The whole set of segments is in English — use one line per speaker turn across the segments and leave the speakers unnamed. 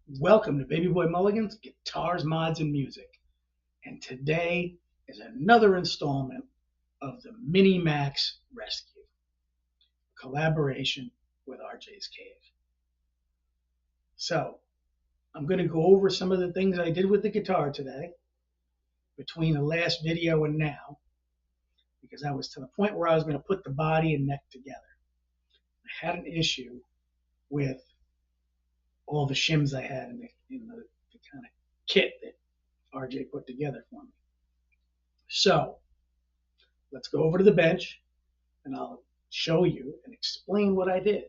Welcome to Baby Boy Mulligan's Guitars, Mods, and Music. And today is another installment of the MiniMax Rescue, a collaboration with RJ's Cave. So, I'm going to go over some of the things I did with the guitar today, between the last video and now, because I was to the point where I was going to put the body and neck together. I had an issue with all the shims I had in the kind of kit that RJ put together for me. So let's go over to the bench and I'll show you and explain what I did.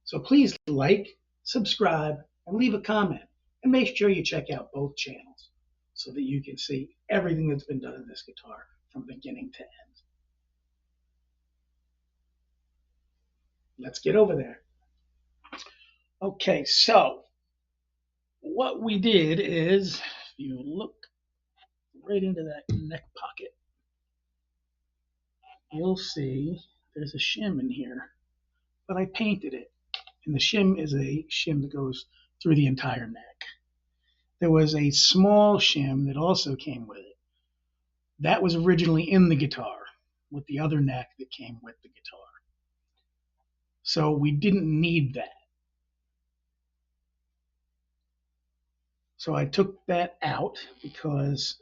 So please like, subscribe, and leave a comment, and make sure you check out both channels so that you can see everything that's been done in this guitar from beginning to end. Let's get over there. Okay, so what we did is, if you look right into that neck pocket, you'll see there's a shim in here, but I painted it. And the shim is a shim that goes through the entire neck. There was a small shim that also came with it. That was originally in the guitar with the other neck that came with the guitar. So we didn't need that. So I took that out because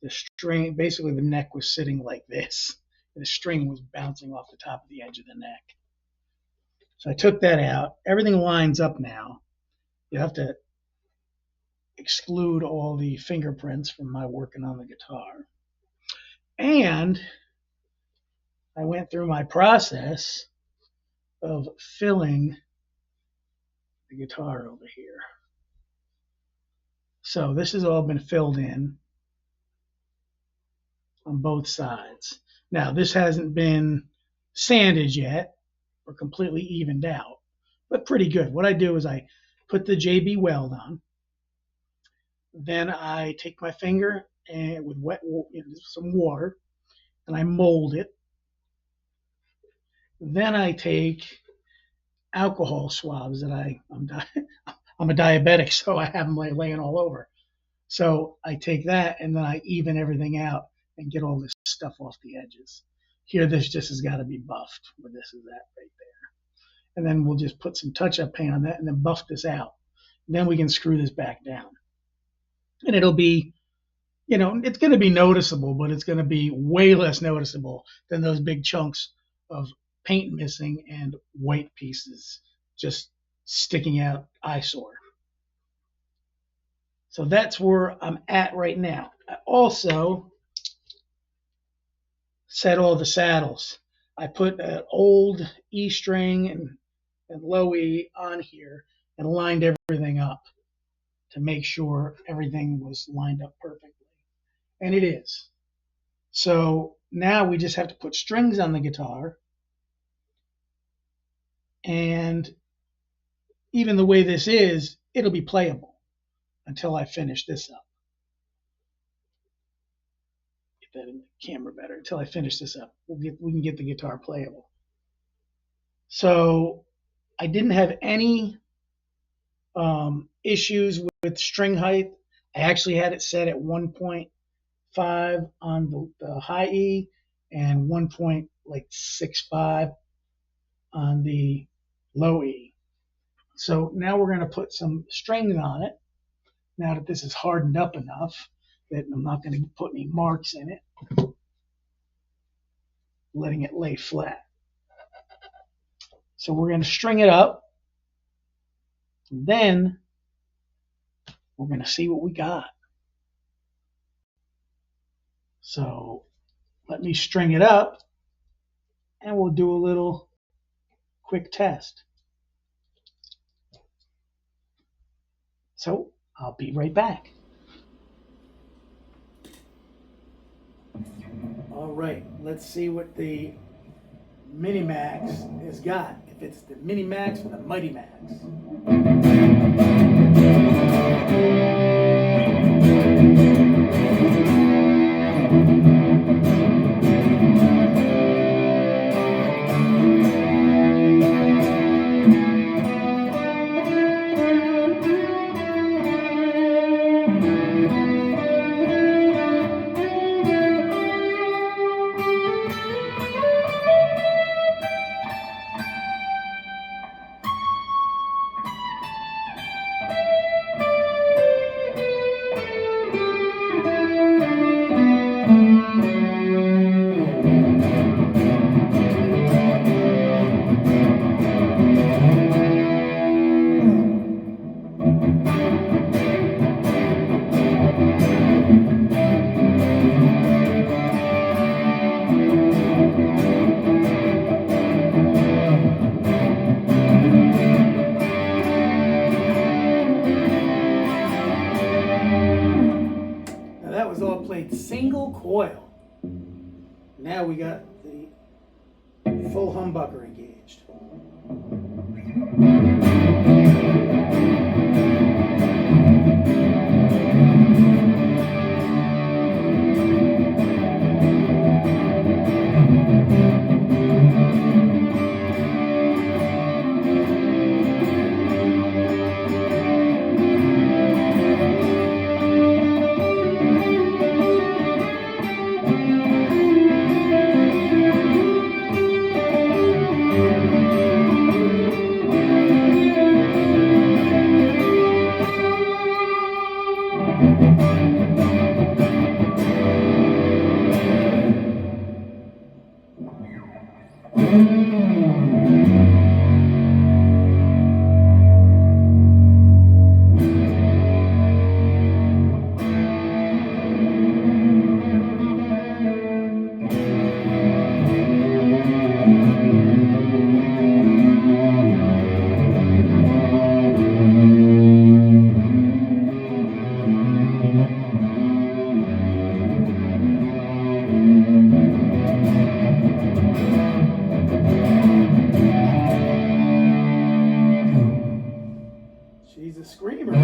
the string, basically the neck was sitting like this. And the string was bouncing off the top of the edge of the neck. So I took that out. Everything lines up now. You have to exclude all the fingerprints from my working on the guitar. And I went through my process of filling the guitar over here. So this has all been filled in on both sides. Now this hasn't been sanded yet or completely evened out, but pretty good. What I do is I put the JB weld on, then I take my finger and with some water and I mold it. Then I take alcohol swabs that I'm a diabetic, so I have them laying all over. So I take that and then I even everything out and get all this stuff off the edges. Here, this just has got to be buffed, where this is at right there. And then we'll just put some touch-up paint on that and then buff this out. And then we can screw this back down. And it'll be, it's going to be noticeable, but it's going to be way less noticeable than those big chunks of paint missing and white pieces just sticking out eyesore. So that's where I'm at right now. I also set all the saddles. I put an old E string and low E on here and lined everything up to make sure everything was lined up perfectly. And it is. So now we just have to put strings on the guitar. And even the way this is, it'll be playable until I finish this up. Get that in the camera better. Until I finish this up, we can get the guitar playable. So I didn't have any issues with string height. I actually had it set at 1.5 on the high E and 1.65 on the low E. So now we're going to put some strings on it. Now that this is hardened up enough that I'm not going to put any marks in it, letting it lay flat. So we're going to string it up. And then we're going to see what we got. So let me string it up and we'll do a little quick test. So I'll be right back. All right, let's see what the MiniMax has got. If it's the MiniMax or the MightyMax. played single coil. Now we got the full humbucker engaged. She's a screamer.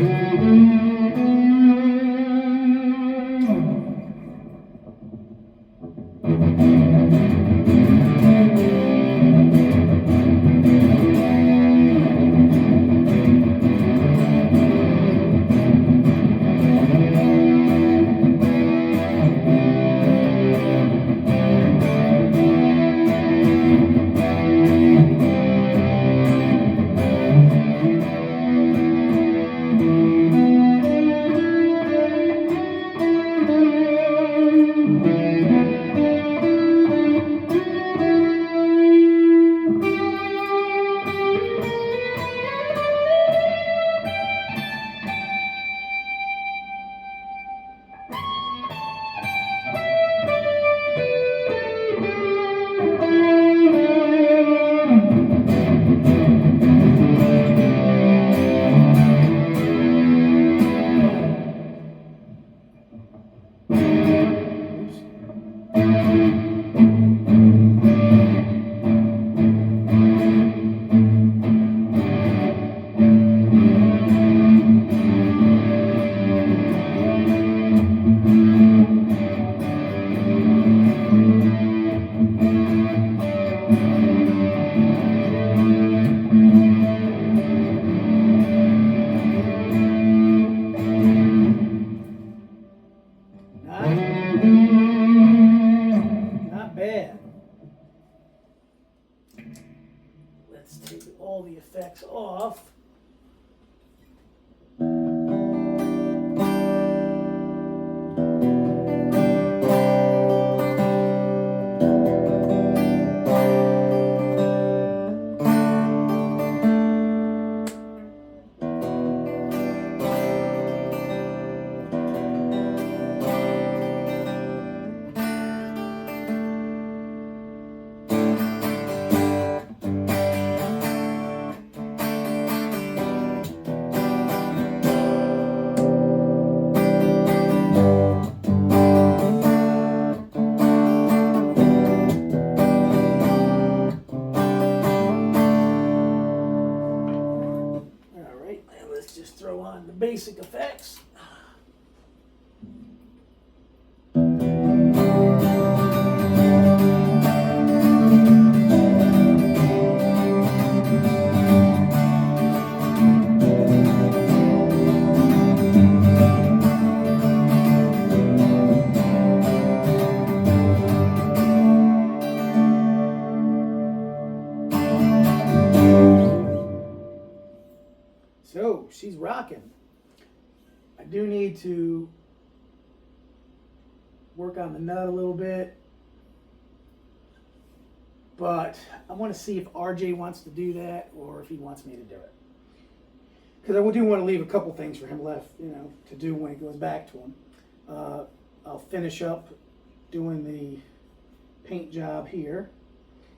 Not bad. Let's take all the effects off. Just throw on the basic effects. So she's rocking. I do need to work on the nut a little bit, but I want to see if RJ wants to do that or if he wants me to do it. Because I do want to leave a couple things for him left, to do when he goes back to him. I'll finish up doing the paint job here,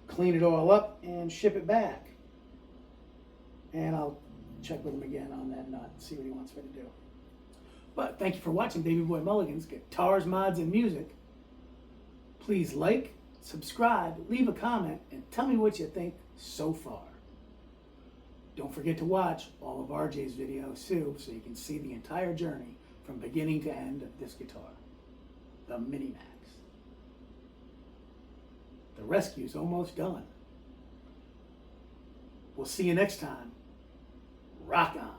clean it all up, and ship it back. And I'll check with him again on that nut, see what he wants me to do. But thank you for watching Baby Boy Mulligan's Guitars, Mods, and Music. Please like, subscribe, leave a comment, and tell me what you think so far. Don't forget to watch all of RJ's videos too, so you can see the entire journey from beginning to end of this guitar, the MiniMax. The rescue's almost done. We'll see you next time. Rock on.